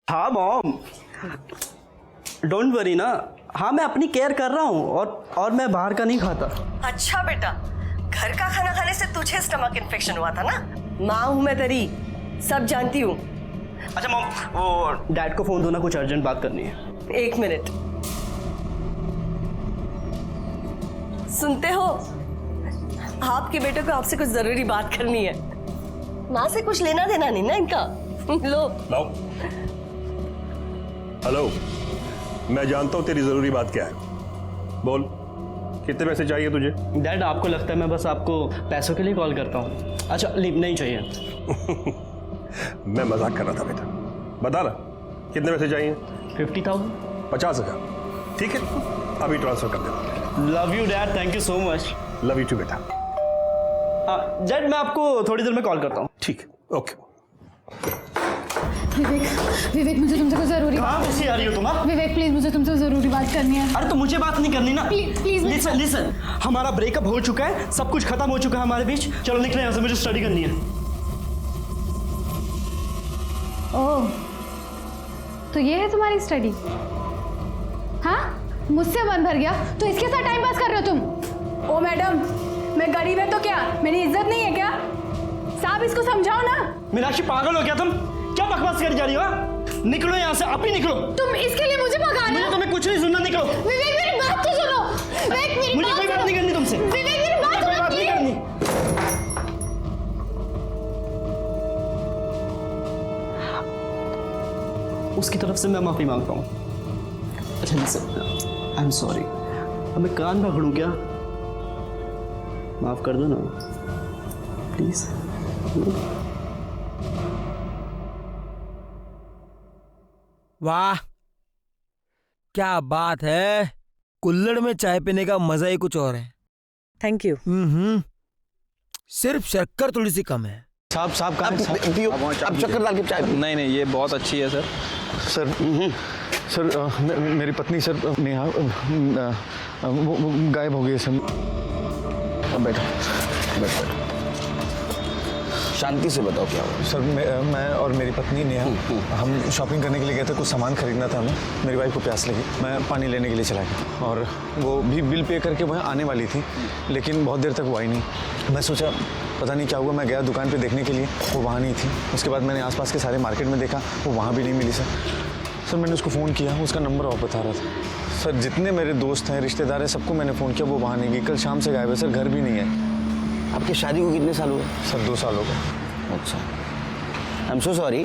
हाँ mom, don't worry ना। हाँ मैं अपनी केयर कर रहा हूँ और मैं बाहर का नहीं खाता। अच्छा बेटा, घर का खाना खाने से तुझे स्टमक इन्फेक्शन हुआ था ना। माँ हूँ मैं तेरी, सब जानती हूँ। अच्छा मॉम, वो डैड को फोन दो ना, कुछ अर्जेंट बात करनी है। 1 मिनट। सुनते हो, आपके बेटे को आपसे कुछ जरूरी बात करनी है। माँ से कुछ लेना देना नहीं ना इनका। लो लाओ। हेलो, मैं जानता हूं तेरी जरूरी बात क्या है। बोल, कितने पैसे चाहिए तुझे? डैड आपको लगता है मैं बस आपको पैसों के लिए कॉल करता हूँ? अच्छा लीव नहीं चाहिए। मैं मजाक कर रहा था बेटा। बता ना, कितने पैसे चाहिए? 50,000। 50,000। ठीक है, अभी ट्रांसफर कर देना। Love you dad, thank you so much. Love you too बेटा। डैड मैं आपको थोड़ी देर में कॉल करता हूँ। ठीक है, ओके। विवेक मुझे तुमसे कुछ जरूरी कहाँ घुसी आ रही हो तुम? विवेक प्लीज मुझे तुमसे जरूरी बात करनी है। अरे तो मुझे बात नहीं करनी ना। प्लीज लिसन, हमारा ब्रेकअप हो चुका है, सब कुछ खत्म हो चुका है हमारे बीच। चलो निकले यहाँ से, मुझे स्टडी करनी है। ओह, तो ये है तुम्हारी स्टडी? हाँ, मुझसे मन भर गया तो इसके साथ टाइम पास कर रहे हो तुम? ओ मैडम, मैं गरीब है तो क्या मेरी इज्जत नहीं है क्या? साहब इसको समझाओ ना। मीनाक्षी पागल हो क्या तुम? क्या बकवास कर जा रही हो? निकलो यहाँ से, आप ही निकलो। तुम इसके लिए मुझे भगा रहे हो? तुम्हें कुछ नहीं सुनना, निकलो। विवेक मेरी बात तो सुनो। विवेक मेरी मुझे कोई बात नहीं करनी तुमसे। विवेक मेरी बात कोई बात नहीं करनी। उसकी तरफ से मैं माफी मांगता हूँ। अच्छा लिसन, आई एम सॉरी। अब मैं कान पकड़ूं क्या? माफ कर दो ना प्लीज। वाह, क्या बात है। कुल्हड़ में चाय पीने का मजा ही कुछ और है। Thank you. सिर्फ शक्कर थोड़ी सी कम है। साहब अब चक्कर डाल के चाय। नहीं ये बहुत अच्छी है सर। सर मेरी पत्नी सर नेहा वो गायब हो गई है सर। बैठो शांति से बताओ क्या हुआ। सर मैं और मेरी पत्नी नेहा हम शॉपिंग करने के लिए गए थे, कुछ सामान खरीदना था हमें। मेरी वाइफ को प्यास लगी, मैं पानी लेने के लिए चला गया और वो भी बिल पे करके वहाँ आने वाली थी, लेकिन बहुत देर तक वो आई नहीं। मैं सोचा पता नहीं क्या हुआ, मैं गया दुकान पे देखने के लिए, वो वहाँ नहीं थी। उसके बाद मैंने आसपास के सारे मार्केट में देखा, वो वहाँ भी नहीं मिली सर। मैंने उसको फ़ोन किया, उसका नंबर ऑफ बता रहा था। सर जितने मेरे दोस्त हैं, रिश्तेदार हैं, सबको मैंने फ़ोन किया, वो वहाँ नहीं गई। कल शाम से गायब है सर, घर भी नहीं है। आपकी शादी को कितने साल हुए? सर 2 साल हो गए। अच्छा, आई एम सो सॉरी।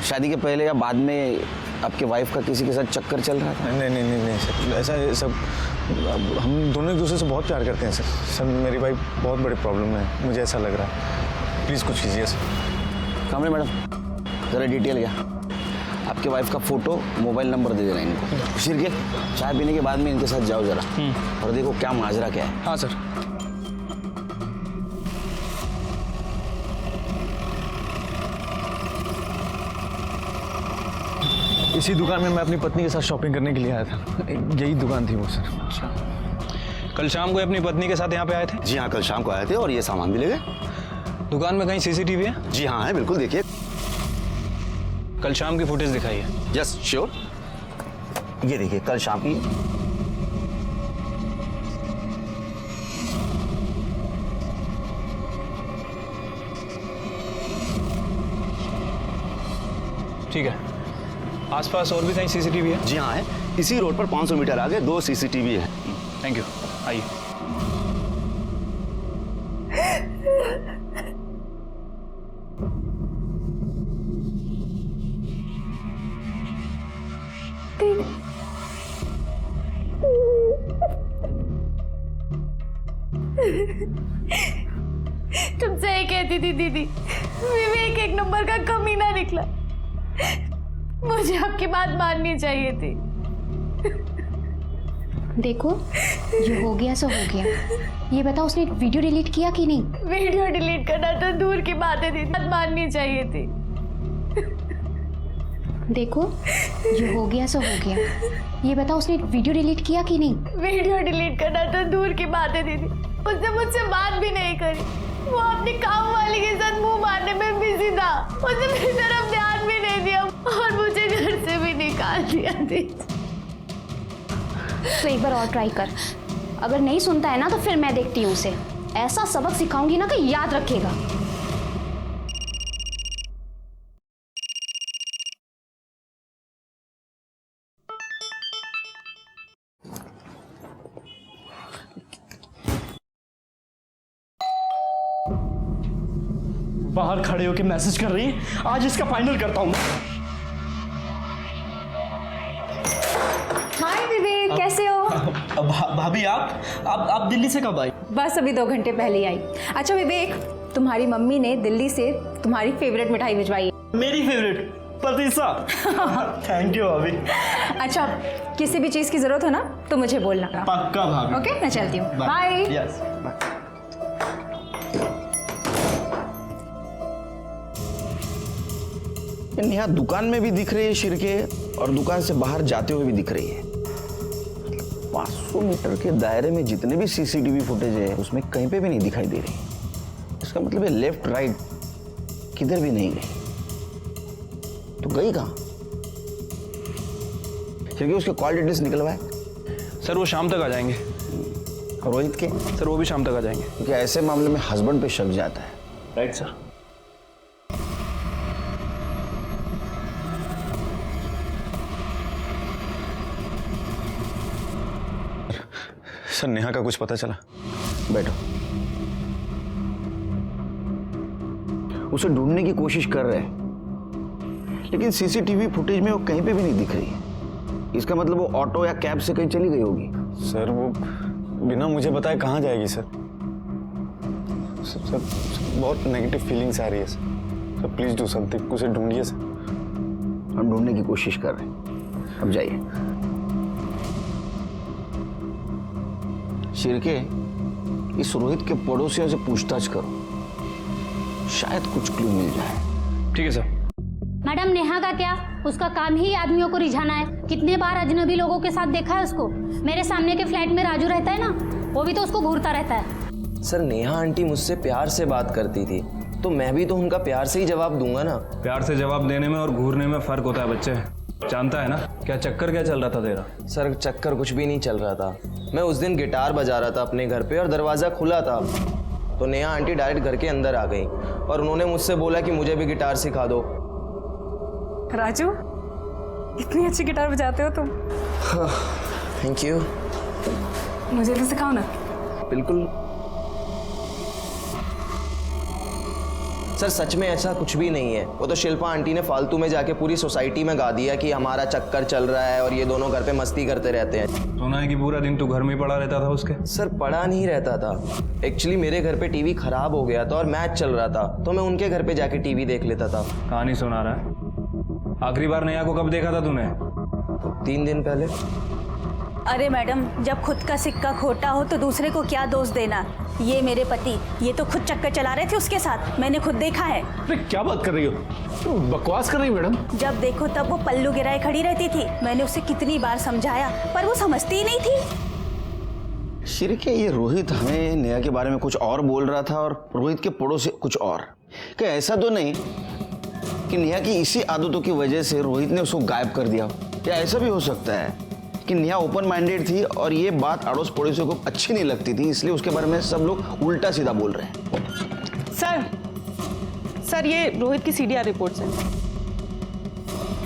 शादी के पहले या बाद में आपके वाइफ का किसी के साथ चक्कर चल रहा था? नहीं सर, ऐसा है सब। हम दोनों एक दूसरे से बहुत प्यार करते हैं सर। सर मेरी वाइफ बहुत बड़ी प्रॉब्लम में है, मुझे ऐसा लग रहा है। प्लीज़ कुछ कीजिए सर। कामरे मैडम ज़रा डिटेल क्या? आपके वाइफ का फ़ोटो, मोबाइल नंबर दे देना इनको। फिर के चाय पीने के बाद में इनके साथ जाओ ज़रा और देखो क्या माजरा क्या है। हाँ सर। इसी दुकान में मैं अपनी पत्नी के साथ शॉपिंग करने के लिए आया था। यही दुकान थी वो सर। अच्छा, कल शाम को अपनी पत्नी के साथ यहाँ पे आए थे? जी हाँ, कल शाम को आए थे और ये सामान भी ले गए। दुकान में कहीं सीसीटीवी है? जी हाँ है, बिल्कुल देखिए। कल शाम की फुटेज दिखाइए। Yes sure. ये देखिए कल शाम की। ठीक है, आसपास और भी कहीं सीसीटीवी है? जी हाँ है, इसी रोड पर 500 मीटर आगे 2 सीसीटीवी है। थैंक यू, आइए। तुमसे ये कहती थी दीदी, विवेक 1 नंबर का कमीना निकला। मुझे आपकी बात माननी चाहिए थी। देखो, जो हो गया सो हो गया। ये बताओ उसने वीडियो डिलीट किया कि नहीं? वीडियो डिलीट करना तो दूर की बात है दीदी, बात माननी चाहिए थी। देखो, जो हो गया सो हो गया। ये बताओ उसने वीडियो डिलीट किया कि नहीं? वीडियो डिलीट करना तो दूर की बात है दीदी, उसने मुझसे बात भी नहीं करी। वो अपनी काम वाली के साथ मुंह मारने में बिजी था, उसने मेरी तरफ ध्यान भी नहीं दिया और मुझे तो एक बार और ट्राई कर, अगर नहीं सुनता है ना तो फिर मैं देखती हूँ उसे, ऐसा सबक सिखाऊंगी ना कि याद रखेगा। बाहर खड़े होके मैसेज कर रही है, आज इसका फाइनल करता हूँ। हाय विवेक, कैसे हो? भाभी आप दिल्ली से कब आई? बस अभी 2 घंटे पहले ही आई। अच्छा विवेक, तुम्हारी मम्मी ने दिल्ली से तुम्हारी फेवरेट मिठाई भिजवाई है। मेरी फेवरेट पतीसा। थैंक यू भाभी। अच्छा, किसी भी चीज़ की ज़रूरत हो ना तो मुझे बोलना। पक्का भाभी। ओके, मैं चलती हूँ। बाय। Yes bye. नेहा दुकान में भी दिख रही है शिरके, और दुकान से बाहर जाते हुए भी दिख रही है। 500 मीटर के दायरे में जितने भी सीसीटीवी फुटेज है उसमें कहीं पे भी नहीं दिखाई दे रही। इसका मतलब है लेफ्ट राइट किधर भी नहीं गई। तो गई कहाँ? शिरके उसके कॉल डिटेल्स निकलवाए। सर वो शाम तक आ जाएंगे। और रोहित के? सर वो भी शाम तक आ जाएंगे। क्योंकि ऐसे मामले में हस्बैंड पे शक जाता है। Right sir. सर नेहा का कुछ पता चला? बैठो। उसे ढूंढने की कोशिश कर रहे हैं, लेकिन सीसीटीवी फुटेज में वो कहीं पे भी नहीं दिख रही है। इसका मतलब वो ऑटो या कैब से कहीं चली गई होगी। सर वो बिना मुझे बताए कहाँ जाएगी सर? सर बहुत नेगेटिव फीलिंग्स आ रही है सर। प्लीज डू समथिंग, उसे ढूंढिए सर। हम ढूंढने की कोशिश कर रहे हैं, अब जाइए। शिरके, इस रोहित के पड़ोसियों से पूछताछ करो, शायद कुछ क्लू मिल जाए। ठीक है सर। मैडम नेहा का क्या? उसका काम ही आदमियों को रिझाना है। कितने बार अजनबी लोगों के साथ देखा है उसको। मेरे सामने के फ्लैट में राजू रहता है ना, वो भी तो उसको घूरता रहता है। सर नेहा आंटी मुझसे प्यार से बात करती थी, तो मैं भी तो उनका प्यार से ही जवाब दूंगा ना। प्यार से जवाब देने में और घूरने में फर्क होता है बच्चे, जानता है ना। क्या चक्कर क्या चल रहा था तेरा? सर चक्कर कुछ भी नहीं चल रहा था। मैं उस दिन गिटार बजा रहा था अपने घर पे और दरवाज़ा खुला था, तो नेहा आंटी डायरेक्ट घर के अंदर आ गई और उन्होंने मुझसे बोला कि मुझे भी गिटार सिखा दो। राजू, इतनी अच्छी गिटार बजाते हो तुम। Thank you. मुझे भी सिखाओ ना। बिल्कुल सर, सच में ऐसा कुछ भी नहीं है। वो तो शिल्पा आंटी ने फालतू में जाके पूरी सोसाइटी में गा दिया कि हमारा चक्कर चल रहा है और ये दोनों घर पे मस्ती करते रहते हैं। सुना है कि पूरा दिन तू घर में ही पड़ा रहता था उसके? सर पड़ा नहीं रहता था, एक्चुअली मेरे घर पे टीवी खराब हो गया था और मैच चल रहा था, तो मैं उनके घर पे जाके टीवी देख लेता था। कहानी सुना रहा है। आखिरी बार नेहा को कब देखा था तूने? 3 दिन पहले। अरे मैडम, जब खुद का सिक्का खोटा हो तो दूसरे को क्या दोष देना। ये मेरे पति, ये तो खुद चक्कर चला रहे थे उसके साथ, मैंने खुद देखा है। अरे क्या बात कर रही हो? बकवास कर रही हो मैडम। जब देखो तब वो पल्लू गिराए खड़ी रहती थी। मैंने उसे कितनी बार समझाया पर वो समझती ही नहीं थी। शिरके, ये रोहित हमें नेहा के बारे में कुछ और बोल रहा था और रोहित के पड़ोसी कुछ और। क्या ऐसा तो नहीं कि नेहा की इसी आदतों की वजह से रोहित ने उसको गायब कर दिया? क्या ऐसा भी हो सकता है कि नेहा ओपन माइंडेड थी और ये बात अड़ोस पड़ोसियों को अच्छी नहीं लगती थी, इसलिए उसके बारे में सब लोग उल्टा सीधा बोल रहे हैं? सर ये रोहित की सीडीआर रिपोर्ट्स हैं।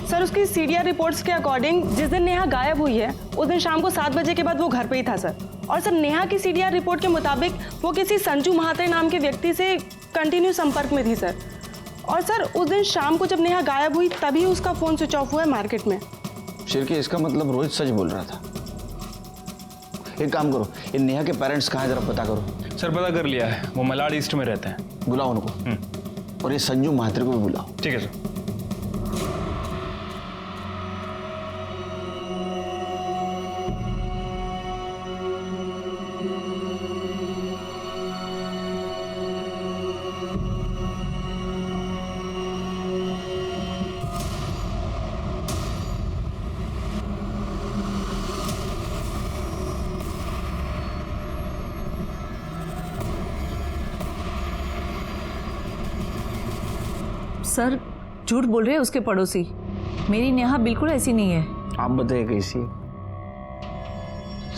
सर उसकी सीडीआर रिपोर्ट्स के अकॉर्डिंग जिस दिन नेहा गायब हुई है उस दिन शाम को 7 बजे के बाद वो घर पे ही था सर। और सर नेहा की सीडीआर रिपोर्ट के मुताबिक वो किसी संजू महात्रे नाम के व्यक्ति से कंटिन्यू संपर्क में थी सर। और सर उस दिन शाम को जब नेहा गायब हुई तभी उसका फोन स्विच ऑफ हुआ है मार्केट में। शिरके, इसका मतलब रोहित सच बोल रहा था। एक काम करो, ये नेहा के पेरेंट्स कहाँ हैं जरा पता करो। सर पता कर लिया है, वो मलाड ईस्ट में रहते हैं। बुलाओ उनको। और ये संजू महात्रे को भी बुलाओ। ठीक है सर। सर झूठ बोल रहे हैं उसके पड़ोसी। मेरी नेहा बिल्कुल ऐसी नहीं है। आप बताइए कैसी?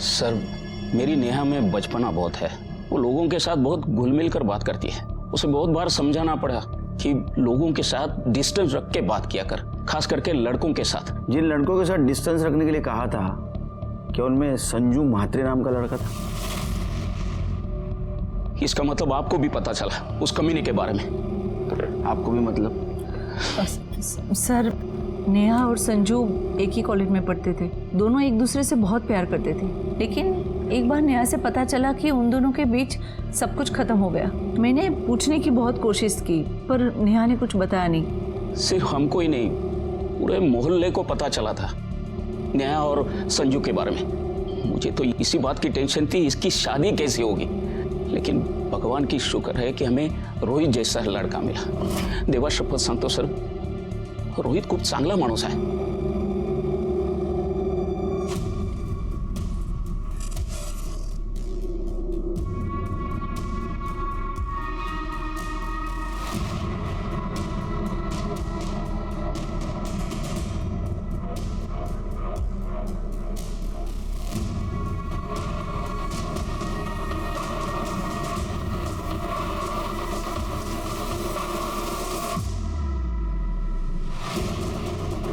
सर मेरी नेहा में बचपना बहुत है। वो लोगों के साथ बहुत घुल मिल कर बात करती है। उसे बहुत बार समझाना पड़ा कि लोगों के साथ डिस्टेंस रख के बात किया कर, खास करके लड़कों के साथ। जिन लड़कों के साथ डिस्टेंस रखने के लिए कहा था, क्या उनमें संजू म्हात्रे नाम का लड़का था? इसका मतलब आपको भी पता चला उस कमीने के बारे में? आपको भी मतलब? सर नेहा और संजू एक ही कॉलेज में पढ़ते थे, दोनों एक दूसरे से बहुत प्यार करते थे। लेकिन एक बार नेहा से पता चला कि उन दोनों के बीच सब कुछ खत्म हो गया। मैंने पूछने की बहुत कोशिश की पर नेहा ने कुछ बताया नहीं। सिर्फ हमको ही नहीं, पूरे मोहल्ले को पता चला था नेहा और संजू के बारे में। मुझे तो इसी बात की टेंशन थी, इसकी शादी कैसे होगी। लेकिन भगवान की शुक्र है कि हमें रोहित जैसा लड़का मिला। देवा शपथ सांगतो सर, रोहित खूप चांगला माणूस आहे।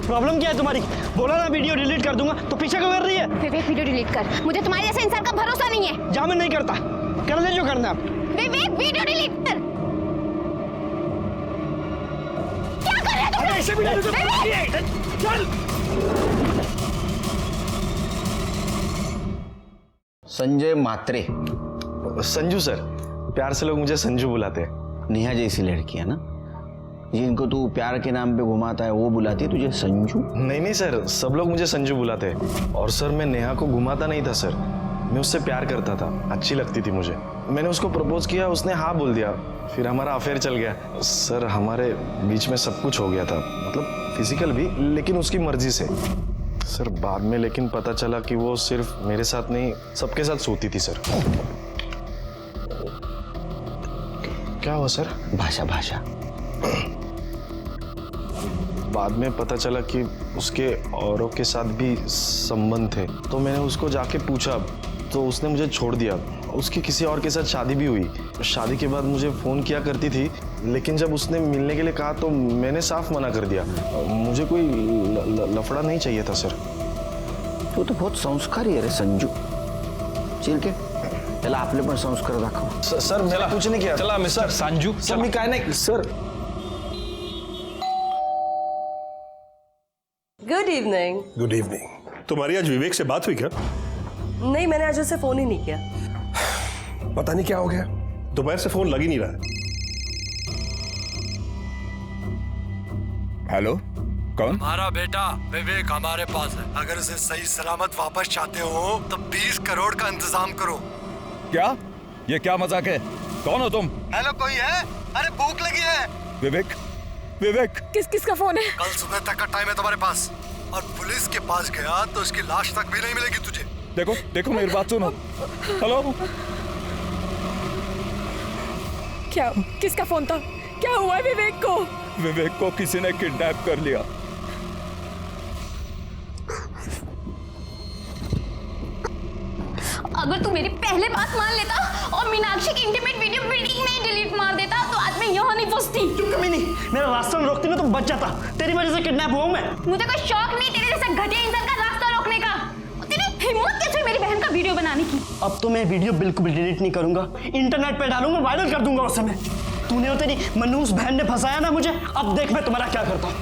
प्रॉब्लम क्या है तुम्हारी? बोला ना वीडियो डिलीट कर दूंगा, तो पीछे क्यों कर रही है? विवेक वीडियो डिलीट कर, मुझे तुम्हारे जैसे इंसान का भरोसा नहीं है। जा, मैं नहीं करता, कर ले जो करना है। विवेक वीडियो डिलीट कर। क्या कर रहे हो तुम? ऐसे भी नहीं चल। संजय म्हात्रे। संजू सर, प्यार से लोग मुझे संजू बुलाते हैं। नेहा जैसी लड़की है ना, जिनको तू प्यार के नाम पे घुमाता है, वो बुलाती है तुझे संजू? नहीं नहीं सर, सब लोग मुझे संजू बुलाते हैं। और सर मैं नेहा को घुमाता नहीं था सर, मैं उससे प्यार करता था, अच्छी लगती थी मुझे। मैंने उसको प्रपोज किया, उसने हाँ बोल दिया, फिर हमारा अफेयर चल गया। सर हमारे बीच में सब कुछ हो गया था, मतलब फिजिकल भी, लेकिन उसकी मर्जी से। सर बाद में लेकिन पता चला कि वो सिर्फ मेरे साथ नहीं, सबके साथ सोती थी सर। क्या हुआ सर? भाषा भाषा। बाद में पता चला कि उसके औरों के साथ भी संबंध थे, तो मैंने उसको जाके पूछा तो उसने मुझे छोड़ दिया। उसकी किसी और के साथ शादी भी हुई। शादी के बाद मुझे फ़ोन किया करती थी, लेकिन जब उसने मिलने के लिए कहा तो मैंने साफ मना कर दिया। मुझे कोई लफड़ा नहीं चाहिए था सर। तू तो बहुत संस्कारी है रे संजू। चिरके त्याला आपले पण संस्कार दाखव। सर मैंने कुछ नहीं किया। चला मिस्टर संजू, सर मी काय नहीं sir. Good evening. Good evening. तुम्हारी आज विवेक से बात हुई क्या? नहीं, मैंने आज उसे फोन ही नहीं किया। पता नहीं क्या हो गया, दोपहर से फोन लग ही नहीं रहा है। हेलो, कौन? हमारा बेटा विवेक हमारे पास है। अगर उसे सही सलामत वापस चाहते हो तो 20 करोड़ का इंतजाम करो। क्या? ये क्या मजाक है? कौन हो तुम? हेलो, कोई है? अरे भूख लगी है। विवेक, विवेक। किसका फोन है? कल सुबह तक का टाइम है तुम्हारे पास, और पुलिस के पास गया तो उसकी लाश तक भी नहीं मिलेगी तुझे। देखो देखो मेरी बात सुनो। हेलो, क्या? किसका फोन था? क्या हुआ है विवेक को? विवेक को किसी ने किडनैप कर लिया। अगर तू मेरी पहले बात मान लेता और मीनाक्षी की इंटीमेट वीडियो बिल्डिंग में ही डिलीट मार देता तो आज मैं यहाँ नहीं फंसती। चुप कभी नहीं, मेरा रास्ता में रोकती ना तो बच जाता। तेरी वजह से किडनैप हुआ हूं मैं। मुझे कोई शौक नहीं तेरे जैसा घटिया इंसान का रास्ता रोकने का। तेरी हिम्मत कैसे हुई मेरी बहन का वीडियो बनाने की? अब तो मैं वीडियो बिल्कुल भी डिलीट नहीं करूंगा, इंटरनेट पे डालूंगा, वायरल कर दूंगा उसे मैं। तूने और तेरी मनूस बहन ने फंसाया ना मुझे, अब देख मैं तुम्हारा क्या करता हूं।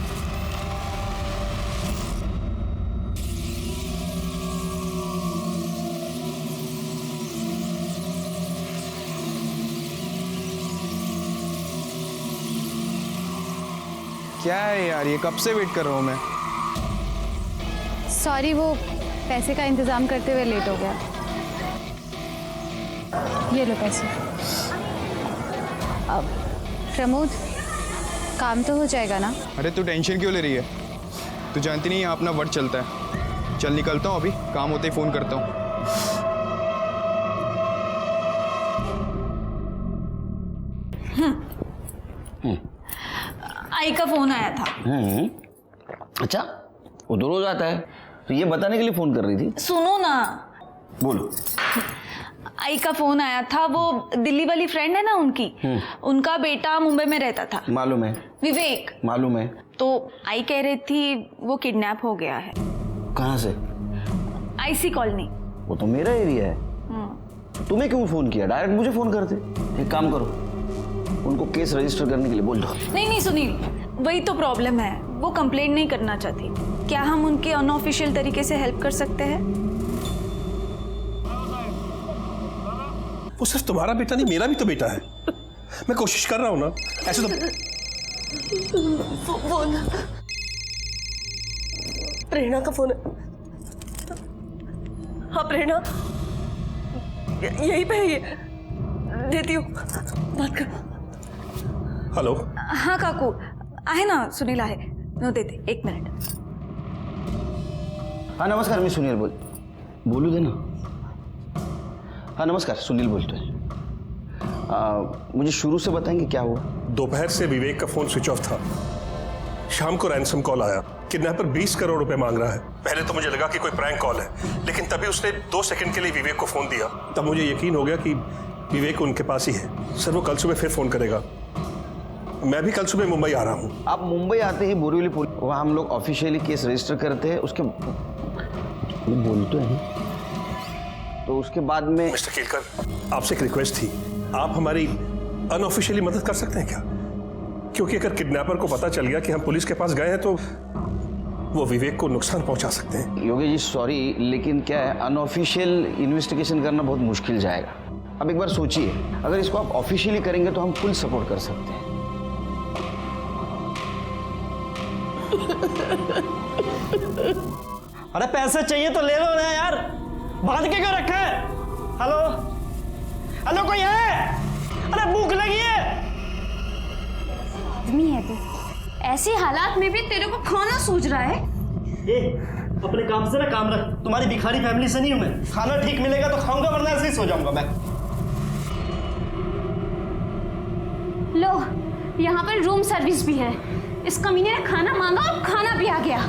क्या है यार, ये कब से वेट कर रहा हूँ मैं। सॉरी, वो पैसे का इंतजाम करते हुए लेट हो गया। ये लो पैसे। अब प्रमोद, काम तो हो जाएगा ना? अरे तू टेंशन क्यों ले रही है? तू जानती नहीं यहाँ अपना वर्ड चलता है। चल निकलता हूँ, अभी काम होते ही फ़ोन करता हूँ। आई का फोन आया था। अच्छा, वो तो रोज आता है। तो ये बताने के लिए फोन कर रही थी? सुनो ना, बोलो। आई का फोन आया था, वो दिल्ली वाली फ्रेंड है ना उनकी, उनका बेटा मुंबई में रहता था। मालूम है। विवेक। मालूम है। तो आई कह रही थी वो किडनैप हो गया है। कहाँ से? IC colony. वो तो मेरा एरिया है। तुम्हें क्यों फोन किया? डायरेक्ट मुझे फोन करते। एक काम करो, उनको केस रजिस्टर करने के लिए बोल दो। नहीं सुनील, वही तो प्रॉब्लम है, वो कंप्लेंट नहीं करना चाहती। क्या हम उनके अनऑफिशियल तरीके से हेल्प कर सकते हैं? वो सिर्फ तुम्हारा बेटा नहीं, मेरा भी तो बेटा है। मैं कोशिश कर रहा हूं ना, ऐसे तो। फोन प्रेरणा का फोन है। हाँ प्रेरणा, यही पे है ये, देती हूँ, बात कर। हेलो। हाँ काकू, आहे ना, सुनील आहे, नो देते, 1 मिनट। हाँ नमस्कार, मैं सुनील बोलू दे ना। हाँ नमस्कार, सुनील बोलते हैं। मुझे शुरू से बताएंगे क्या हुआ? दोपहर से विवेक का फोन स्विच ऑफ था। शाम को रैंसम कॉल आया, किडनैपर 20 करोड़ रुपए मांग रहा है। पहले तो मुझे लगा कि कोई प्रैंक कॉल है, लेकिन तभी उसने 2 सेकंड के लिए विवेक को फोन दिया। तब मुझे यकीन हो गया कि विवेक उनके पास ही है। सर वो कल सुबह फिर फोन करेगा। मैं भी कल सुबह मुंबई आ रहा हूँ। आप मुंबई आते ही बोरीवली पुलिस, वहाँ हम लोग ऑफिशियली केस रजिस्टर करते हैं। उसके बोलते हैं तो उसके बाद में। मिस्टर केलकर, आपसे एक रिक्वेस्ट थी, आप हमारी अनऑफिशियली मदद कर सकते हैं क्या? क्योंकि अगर किडनैपर को पता चल गया कि हम पुलिस के पास गए हैं तो वो विवेक को नुकसान पहुंचा सकते हैं। योगेश जी सॉरी, लेकिन क्या है, अनऑफिशियल इन्वेस्टिगेशन करना बहुत मुश्किल जाएगा। अब एक बार सोचिए, अगर इसको आप ऑफिशियली करेंगे तो हम फुल सपोर्ट कर सकते हैं। अरे पैसे चाहिए तो ले लो ना यार, बांध के क्यों रखा है? हेलो हेलो, कोई है? अरे भूख लगी है। आदमी है तू, ऐसे हालात में भी तेरे को खाना सूझ रहा है? अपने काम से ना काम रख, तुम्हारी भिखारी फैमिली से नहीं हूं मैं। खाना ठीक मिलेगा तो खाऊंगा, वरना ऐसे ही सो जाऊंगा मैं। लो, यहाँ पर रूम सर्विस भी है। इस कमीने ने खाना मांगा और खाना भी आ गया।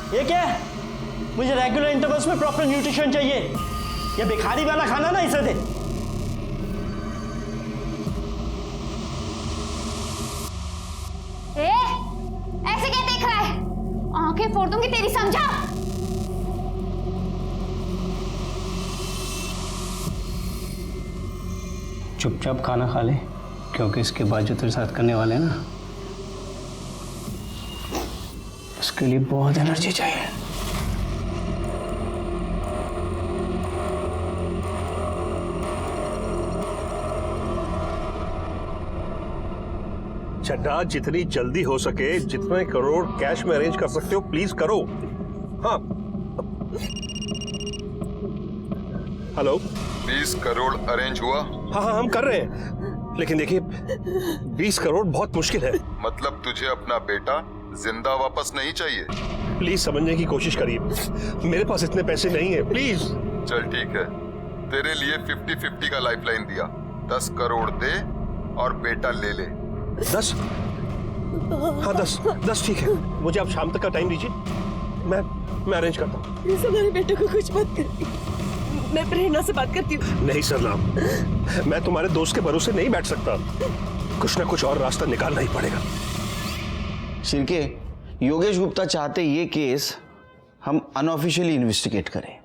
ये क्या है? मुझे रेगुलर इंटरवल्स में प्रॉपर न्यूट्रिशन चाहिए। ये भिखारी वाला खाना ना इसे दे। ऐसे क्या देख रहा है? आंखें फोड़ दूंगी तेरी, समझा? चुपचाप खाना खा ले, क्योंकि इसके बाद जो तेरे साथ करने वाले हैं ना, उसके लिए बहुत एनर्जी चाहिए। चड्ढा, जितनी जल्दी हो सके, जितने करोड़ कैश में अरेंज कर सकते हो प्लीज करो। हाँ हेलो। 20 करोड़ अरेंज हुआ? हाँ हम कर रहे हैं, लेकिन देखिए 20 करोड़ बहुत मुश्किल है। मतलब तुझे अपना बेटा जिंदा वापस नहीं चाहिए? प्लीज समझने की कोशिश करिए, मेरे पास इतने पैसे नहीं है, प्लीज। चल ठीक है, तेरे लिए 50-50 का लाइफलाइन दिया। 10 करोड़ दे और बेटा ले ले। 10? हाँ 10 ठीक है। मुझे आप शाम तक का टाइम दीजिए, मैं अरेंज करता हूँ। प्लीज हमारे बेटे को कुछ मत कर, मैं प्रेरणा से बात करती हूँ। नहीं सरनाम, मैं तुम्हारे दोस्त के भरोसे नहीं बैठ सकता। कुछ ना कुछ और रास्ता निकालना ही पड़ेगा। सिरके, योगेश गुप्ता चाहते ये केस हम अनऑफिशियली इन्वेस्टिगेट करें,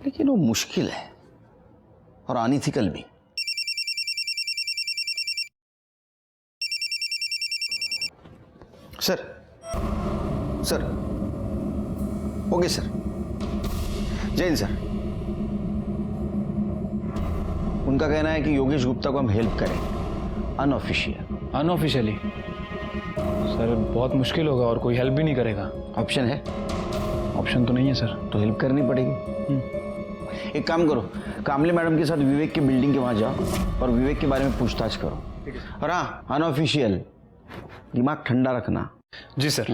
लेकिन वो मुश्किल है और अनइथिकल भी। सर ओके सर, जय हिंद सर। उनका कहना है कि योगेश गुप्ता को हम हेल्प करें अनऑफिशियली। सर बहुत मुश्किल होगा और कोई हेल्प भी नहीं करेगा। ऑप्शन है? ऑप्शन तो नहीं है सर। तो हेल्प करनी पड़ेगी। एक काम करो, कामले मैडम के साथ विवेक के बिल्डिंग के वहां जाओ और विवेक के बारे में पूछताछ करो। और हाँ, अनऑफिशियल, दिमाग ठंडा रखना। जी sir.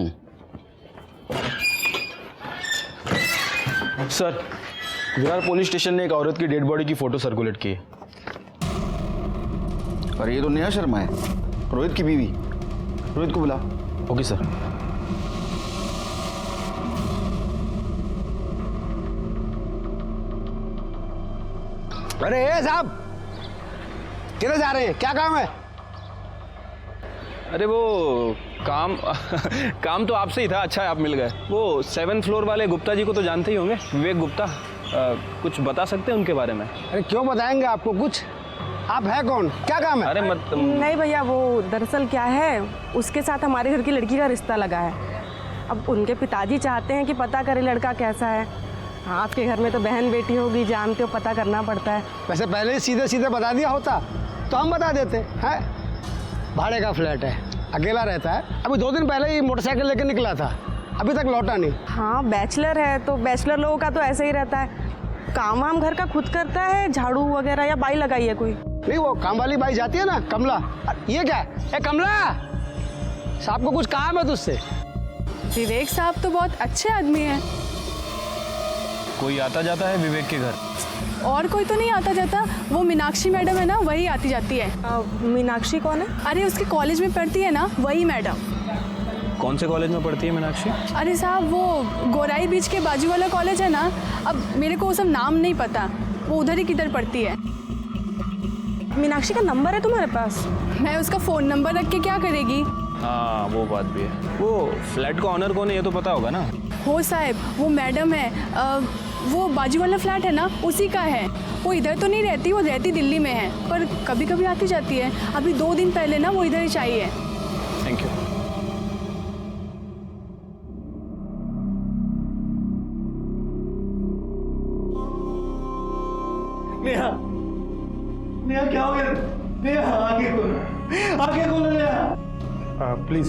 Sir, Virar police station ने एक औरत की डेड बॉडी की फोटो सर्कुलेट की है। और ये तो नेहा शर्मा है, रोहित की बीवी। रोहित को बुला। Okay sir. अरे साहब, किधर जा रहे हैं? क्या काम है? अरे वो काम काम तो आपसे ही था। अच्छा है आप मिल गए। वो 7th फ्लोर वाले गुप्ता जी को तो जानते ही होंगे, विवेक गुप्ता। कुछ बता सकते हैं उनके बारे में? अरे क्यों बताएंगे आपको कुछ? आप है कौन? क्या काम है? अरे मत नहीं भैया, वो दरअसल क्या है, उसके साथ हमारे घर की लड़की का रिश्ता लगा है। अब उनके पिताजी चाहते हैं कि पता करें लड़का कैसा है। हाँ, आपके घर में तो बहन बेटी होगी, जानते हो, पता करना पड़ता है। वैसे पहले ही सीधे सीधे बता दिया होता तो हम बता देते हैं। भाड़े का फ्लैट है, अकेला रहता है। अभी 2 दिन पहले ही मोटरसाइकिल लेकर निकला था, अभी तक लौटा नहीं। हाँ, बैचलर है तो बैचलर लोगों का तो ऐसे ही रहता है। काम वाम घर का खुद करता है, झाड़ू वगैरह, या बाई लगाई है कोई? नहीं, वो काम वाली बाई जाती है ना, कमला। ये क्या है? कमला, साहब को कुछ काम है तुझसे? विवेक साहब तो बहुत अच्छे आदमी हैं। कोई आता जाता है विवेक के घर? और कोई तो नहीं आता जाता, वो मीनाक्षी मैडम है ना, वही आती जाती है। मीनाक्षी कौन है? अरे उसके कॉलेज में पढ़ती है ना, वही मैडम। कौन से कॉलेज में पढ़ती है मीनाक्षी? अरे साहब, वो गोराई बीच के बाजू वाला कॉलेज है ना। अब मेरे को वो सब नाम नहीं पता, वो उधर ही किधर पढ़ती है। मीनाक्षी का नंबर है तुम्हारे पास? मैं उसका फ़ोन नंबर रख के क्या करेगी? हाँ, वो बात भी है। वो फ्लैट का ऑनर कौन है ये तो पता होगा ना? हो साहब, वो मैडम है। वो बाजू वाला फ्लैट है ना, उसी का है। वो इधर तो नहीं रहती, वो रहती दिल्ली में है, पर कभी कभी आती जाती है। अभी 2 दिन पहले ना वो इधर ही चाहिए। Thank you. नेहा, नेहा क्या हो गया? नेहा आगे खोलो नेहा। प्लीज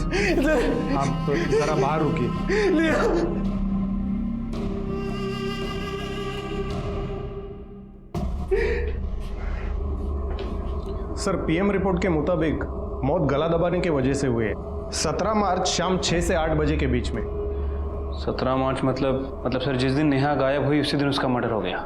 आप जरा बाहर रुकिए। नेहा, सर, पीएम रिपोर्ट के मुताबिक मौत गला दबाने की वजह से हुई है। 17 मार्च शाम 6 से 8 बजे के बीच में। 17 मार्च मतलब सर जिस दिन नेहा गायब हुई उसी दिन उसका मर्डर हो गया।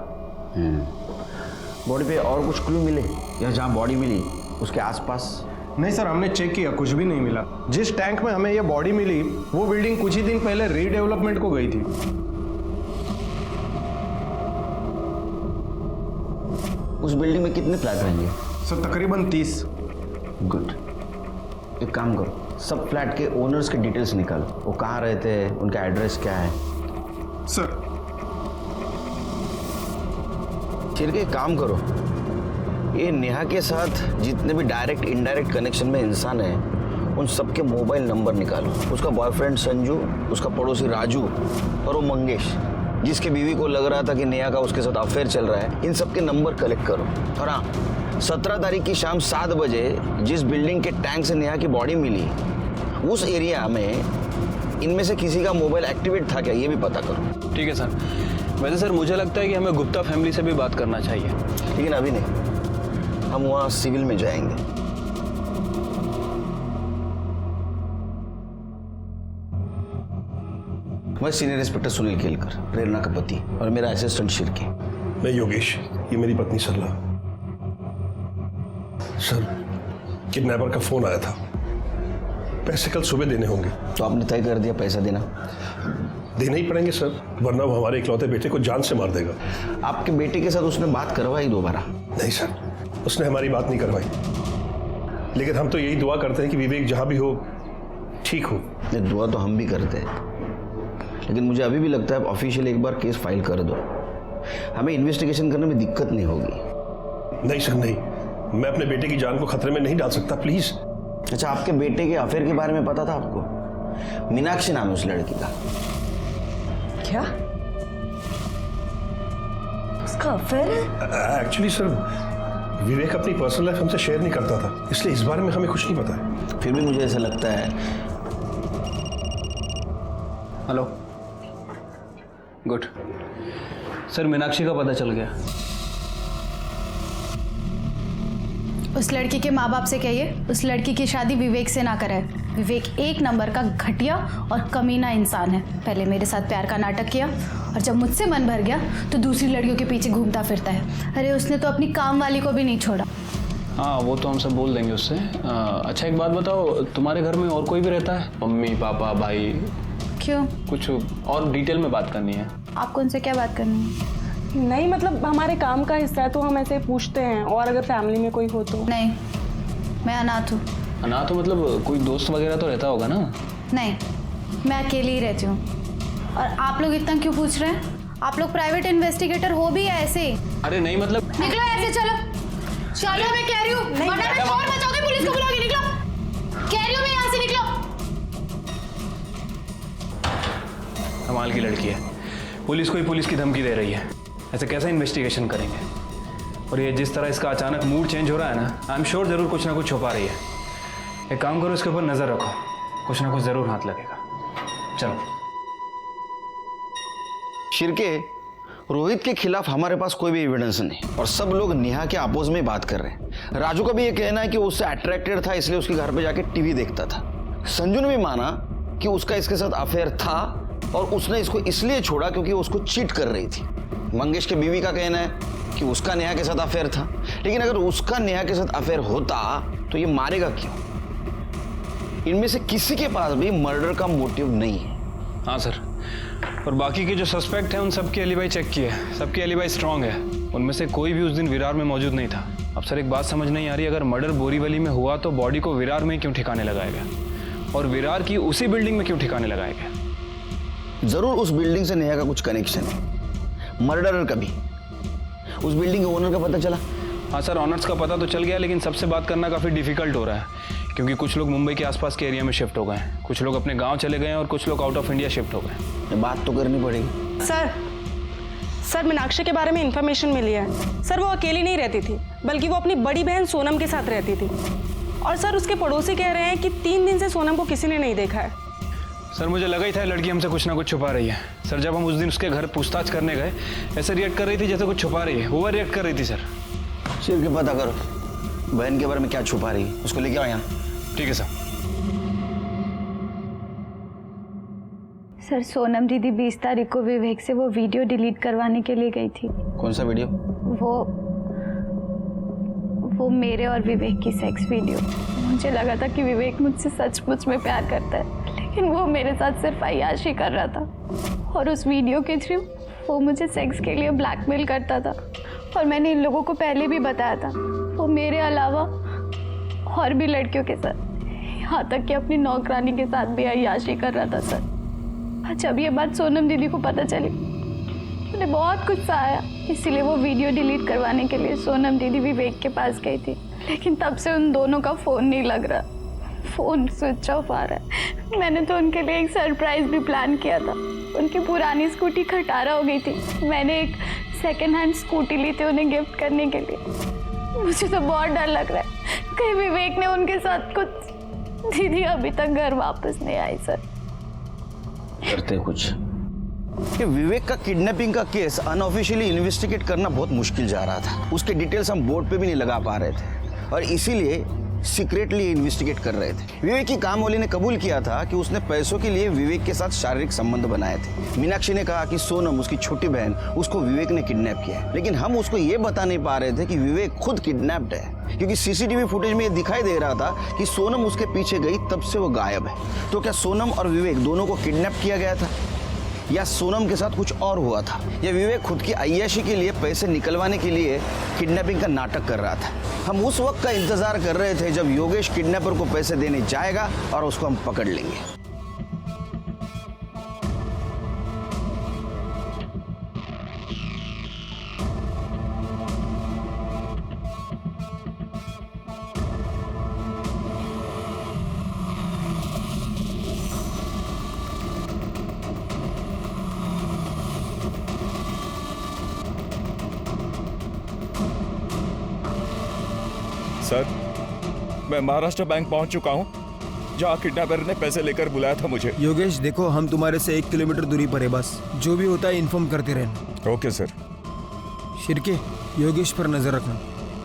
बॉडी पे और कुछ क्लू मिले या जहाँ बॉडी मिली उसके आसपास? नहीं सर, हमने चेक किया, कुछ भी नहीं मिला। जिस टैंक में हमें यह बॉडी मिली वो बिल्डिंग कुछ ही दिन पहले रीडेवलपमेंट को गई थी। उस बिल्डिंग में कितने फ्लैट रहेंगे? सर तकरीबन 30। गुड, एक काम करो, सब फ्लैट के ओनर्स के डिटेल्स निकालो। वो कहाँ रहते हैं, उनका एड्रेस क्या है? सर फिर के काम करो, ये नेहा के साथ जितने भी डायरेक्ट इनडायरेक्ट कनेक्शन में इंसान हैं उन सबके मोबाइल नंबर निकालो। उसका बॉयफ्रेंड संजू, उसका पड़ोसी राजू और वो मंगेश जिसके बीवी को लग रहा था कि नेहा का उसके साथ अफेयर चल रहा है, इन सबके नंबर कलेक्ट करो। और हाँ, 17 तारीख की शाम 7 बजे जिस बिल्डिंग के टैंक से नेहा की बॉडी मिली उस एरिया में इनमें से किसी का मोबाइल एक्टिवेट था क्या, ये भी पता करो। ठीक है सर। वैसे सर मुझे लगता है कि हमें गुप्ता फैमिली से भी बात करना चाहिए। लेकिन अभी नहीं, हम वहाँ सिविल में जाएंगे। मैं सीनियर इंस्पेक्टर सुनील केलकर, प्रेरणा का पति, और मेरा असिस्टेंट शिरके। मैं योगेश, ये मेरी पत्नी सरला। सर, किडनैपर का फोन आया था, पैसे कल सुबह देने होंगे। तो आपने तय कर दिया पैसा देना? देना ही पड़ेंगे सर, वरना वो हमारे इकलौते बेटे को जान से मार देगा। आपके बेटे के साथ उसने बात करवाई दोबारा? नहीं सर, उसने हमारी बात नहीं करवाई। लेकिन हम तो यही दुआ करते हैं कि विवेक जहां भी हो ठीक हो। ये दुआ तो हम भी करते हैं, लेकिन मुझे अभी भी लगता है आप ऑफिशियल एक बार केस फाइल कर दो, हमें इन्वेस्टिगेशन करने में दिक्कत नहीं होगी। नहीं सर नहीं, मैं अपने बेटे की जान को खतरे में नहीं डाल सकता, प्लीज। अच्छा, आपके बेटे के अफेयर के बारे में पता था आपको? मीनाक्षी नाम है उस लड़की का। क्या उसका अफेयर है? एक्चुअली सर, विवेक अपनी पर्सनल लाइफ हमसे शेयर नहीं करता था, इसलिए इस बारे में हमें कुछ नहीं पता है। फिर भी मुझे ऐसा लगता है। हेलो, गुड सर, मीनाक्षी का पता चल गया। उस लड़की के माँ बाप से कहिए उस लड़की की शादी विवेक से ना कराए। विवेक एक नंबर का घटिया और कमीना इंसान है। पहले मेरे साथ प्यार का नाटक किया और जब मुझसे मन भर गया तो दूसरी लड़कियों के पीछे घूमता फिरता है। अरे उसने तो अपनी काम वाली को भी नहीं छोड़ा। हाँ, वो तो हम सब बोल देंगे उससे। अच्छा एक बात बताओ, तुम्हारे घर में और कोई भी रहता है? मम्मी पापा भाई? क्यों? कुछ और डिटेल में बात करनी है। आपको उनसे क्या बात करनी है? नहीं मतलब हमारे काम का हिस्सा है तो हम ऐसे पूछते हैं, और अगर फैमिली में कोई हो तो। नहीं, मैं अनाथ हूँ। अनाथ हो मतलब कोई दोस्त वगैरह तो रहता होगा ना? नहीं, मैं अकेली ही रहती हूँ। और आप लोग इतना क्यों पूछ रहे हैं? आप लोग प्राइवेट इन्वेस्टिगेटर हो भी या ऐसे ही? अरे नहीं मतलब निकलो ऐसे, चलो चलो, मैं कह रही हूँ। वरना मैं शोर मचाऊंगी, पुलिस को बुलाऊंगी। निकलो, कह रही हूँ मैं, यहाँ से निकलो। कमाल की लड़की है, पुलिस को ही पुलिस की धमकी दे रही है। ऐसे कैसे इन्वेस्टिगेशन करेंगे? और ये जिस तरह इसका अचानक मूड चेंज हो रहा है ना, आई एम श्योर जरूर कुछ ना कुछ छुपा रही है। एक काम करो, इसके ऊपर नजर रखो, कुछ ना कुछ जरूर हाथ लगेगा। चलो। शिरके, रोहित के खिलाफ हमारे पास कोई भी एविडेंस नहीं और सब लोग नेहा के अपोज में बात कर रहे हैं। राजू का भी ये कहना है कि उससे अट्रैक्टेड था इसलिए उसके घर पे जाके टीवी देखता था। संजू ने भी माना कि उसका इसके साथ अफेयर था और उसने इसको इसलिए छोड़ा क्योंकि उसको चीट कर रही थी। मंगेश के बीवी का कहना है कि उसका नेहा के साथ अफेयर था, लेकिन अगर उसका नेहा के साथ अफेयर होता तो ये मारेगा क्यों? इनमें से किसी के पास भी मर्डर का मोटिव नहीं है। हाँ सर, और बाकी के जो सस्पेक्ट हैं उन सबके एलिबाई चेक किए, सबके एलिबाई स्ट्रांग है। उनमें से कोई भी उस दिन विरार में मौजूद नहीं था। अब सर एक बात समझ नहीं आ रही, अगर मर्डर बोरीवली में हुआ तो बॉडी को विरार में क्यों ठिकाने लगाया गया, और विरार की उसी बिल्डिंग में क्यों ठिकाने लगाया गया? जरूर उस बिल्डिंग से नेहा का कुछ कनेक्शन है, मर्डरर का भी। उस बिल्डिंग के ओनर का पता चला? हाँ सर, ऑनर्स का पता तो चल गया, लेकिन सबसे बात करना काफ़ी डिफिकल्ट हो रहा है क्योंकि कुछ लोग मुंबई के आसपास के एरिया में शिफ्ट हो गए हैं, कुछ लोग अपने गांव चले गए हैं और कुछ लोग आउट ऑफ इंडिया शिफ्ट हो गए। बात तो करनी पड़ेगी। सर मीनाक्षी के बारे में इंफॉर्मेशन मिली है। सर वो अकेली नहीं रहती थी, बल्कि वो अपनी बड़ी बहन सोनम के साथ रहती थी। और सर उसके पड़ोसी कह रहे हैं कि 3 दिन से सोनम को किसी ने नहीं देखा है। सर मुझे लगा ही था लड़की हमसे कुछ ना कुछ छुपा रही है। सर जब हम उस दिन उसके घर पूछताछ करने गए, ऐसे रिएक्ट कर रही थी जैसे कुछ छुपा रही है, ओवर रिएक्ट कर रही थी। सर सिर्फ पता करो बहन के बारे में क्या छुपा रही है, उसको लेके आओ यहाँ। ठीक है सर। सर सोनम दीदी 20 तारीख को विवेक से वो वीडियो डिलीट करवाने के लिए गई थी। कौन सा वीडियो? वो मेरे और विवेक की सेक्स वीडियो। मुझे लगा था कि विवेक मुझसे सचमुच में प्यार करता है, लेकिन वो मेरे साथ सिर्फ अय्याशी कर रहा था। और उस वीडियो के थ्रू वो मुझे सेक्स के लिए ब्लैकमेल करता था। और मैंने इन लोगों को पहले भी बताया था, वो मेरे अलावा और भी लड़कियों के साथ, यहाँ तक कि अपनी नौकरानी के साथ भी अय्याशी कर रहा था। सर जब ये बात सोनम दीदी को पता चली, उन्हें बहुत गुस्सा आया, इसीलिए वो वीडियो डिलीट करवाने के लिए सोनम दीदी विवेक के पास गई थी। लेकिन तब से उन दोनों का फ़ोन नहीं लग रहा, फ़ोन स्विच ऑफ आ रहा है। मैंने तो उनके लिए एक सरप्राइज़ भी प्लान किया था। उनकी पुरानी स्कूटी खटारा हो गई थी, मैंने एक सेकेंड हैंड स्कूटी ली थी उन्हें गिफ्ट करने के लिए। मुझे तो बहुत डर लग रहा है कहीं विवेक ने उनके साथ कुछ। दीदी अभी तक घर वापस नहीं आई। सर करते कुछ। ये विवेक का किडनैपिंग का केस अनऑफिशियली इन्वेस्टिगेट करना बहुत मुश्किल जा रहा था। उसके डिटेल्स हम बोर्ड पे भी नहीं लगा पा रहे थे और इसीलिए सीक्रेटली इन्वेस्टिगेट कर रहे थे। विवेक की कामवाली ने कबूल किया था कि उसने पैसों के लिए विवेक के साथ शारीरिक संबंध बनाए थे। मीनाक्षी ने कहा कि सोनम उसकी छोटी बहन, उसको विवेक ने किडनैप किया है। लेकिन हम उसको ये बता नहीं पा रहे थे कि विवेक खुद किडनैप्ड है, क्योंकि सीसीटीवी फुटेज में ये दिखाई दे रहा था कि सोनम उसके पीछे गई, तब से वो गायब है। तो क्या सोनम और विवेक दोनों को किडनैप किया गया था, या सोनम के साथ कुछ और हुआ था, या विवेक खुद की अय्याशी के लिए पैसे निकलवाने के लिए किडनैपिंग का नाटक कर रहा था? हम उस वक्त का इंतजार कर रहे थे जब योगेश किडनैपर को पैसे देने जाएगा और उसको हम पकड़ लेंगे। सर, मैं महाराष्ट्र बैंक पहुंच चुका हूं, जहां किडनैपर ने पैसे लेकर बुलाया था मुझे। योगेश देखो, हम तुम्हारे से 1 किलोमीटर दूरी पर है, बस जो भी होता है इन्फॉर्म करते रहना। Okay sir. शिरके, योगेश पर नजर रखना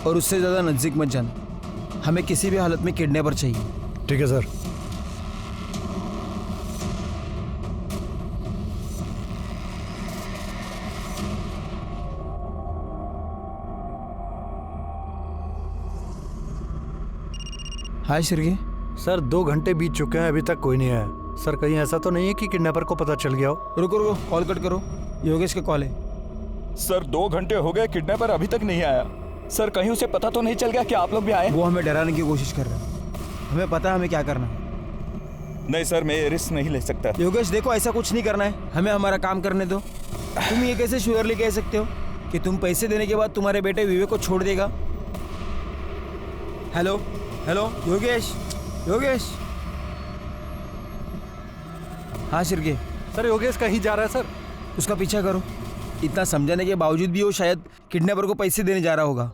और उससे ज्यादा नजदीक मत जाना। हमें किसी भी हालत में किडनैपर चाहिए। ठीक है सर। हाय शिरके। सर 2 घंटे बीत चुके हैं, अभी तक कोई नहीं आया। सर कहीं ऐसा तो नहीं है कि किडनैपर को पता चल गया हो? रुको रुको, कॉल कट करो। योगेश का कॉल है। सर 2 घंटे हो गए, किडनैपर अभी तक नहीं आया। सर कहीं उसे पता तो नहीं चल गया कि आप लोग भी आए? वो हमें डराने की कोशिश कर रहे हैं, हमें पता है हमें क्या करना है। नहीं सर, मैं ये रिस्क नहीं ले सकता। योगेश देखो, ऐसा कुछ नहीं करना है, हमें हमारा काम करने दो। तुम ये कैसे श्योरली कह सकते हो कि तुम पैसे देने के बाद तुम्हारे बेटे विवेक को छोड़ देगा? Hello hello Yogesh, Yogesh. हाँ शिर्के। सर योगेश कहीं जा रहा है सर। उसका पीछा करो। इतना समझाने के बावजूद भी वो शायद किडनैपर को पैसे देने जा रहा होगा।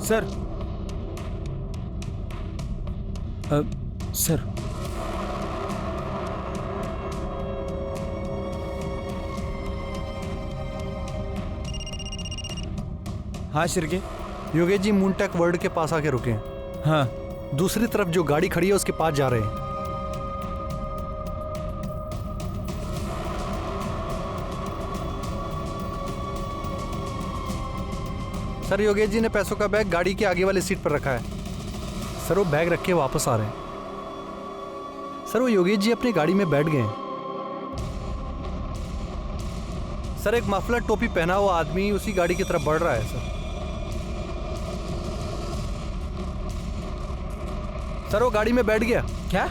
सर सर हाँ शिर्के। योगेश जी मूनटेक वर्ल्ड के पास आके रुके हैं। हाँ, दूसरी तरफ जो गाड़ी खड़ी है उसके पास जा रहे हैं। सर योगेश जी ने पैसों का बैग गाड़ी के आगे वाले सीट पर रखा है। सर वो बैग रख के वापस आ रहे हैं। सर वो योगेश जी अपनी गाड़ी में बैठ गए हैं। सर एक मफलर टोपी पहना हुआ आदमी उसी गाड़ी की तरफ बढ़ रहा है सर। सर वो गाड़ी में बैठ गया। क्या?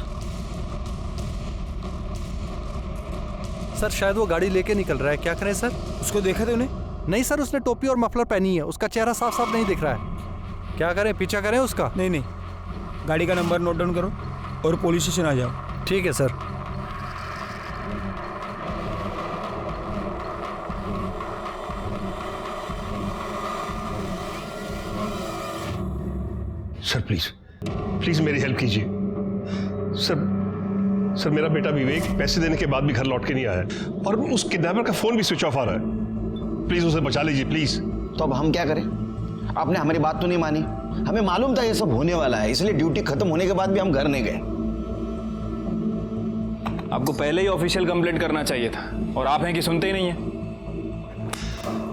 सर शायद वो गाड़ी लेके निकल रहा है। क्या करें सर? उसको देखा तूने? नहीं सर, उसने टोपी और मफलर पहनी है, उसका चेहरा साफ साफ नहीं दिख रहा है। क्या करें, पीछा करें उसका? नहीं नहीं, गाड़ी का नंबर नोट डाउन करो और पुलिस स्टेशन आ जाओ। ठीक है सर। सर प्लीज प्लीज मेरी हेल्प कीजिए। सर मेरा बेटा विवेक पैसे देने के बाद भी घर लौट के नहीं आया और उस किडनैपर का फोन भी स्विच ऑफ आ रहा है। प्लीज उसे बचा लीजिए प्लीज। तो अब हम क्या करें? आपने हमारी बात तो नहीं मानी। हमें मालूम था ये सब होने वाला है, इसलिए ड्यूटी खत्म होने के बाद भी हम घर नहीं गए। आपको पहले ही ऑफिशियल कंप्लेंट करना चाहिए था और आप हैं कि सुनते ही नहीं है।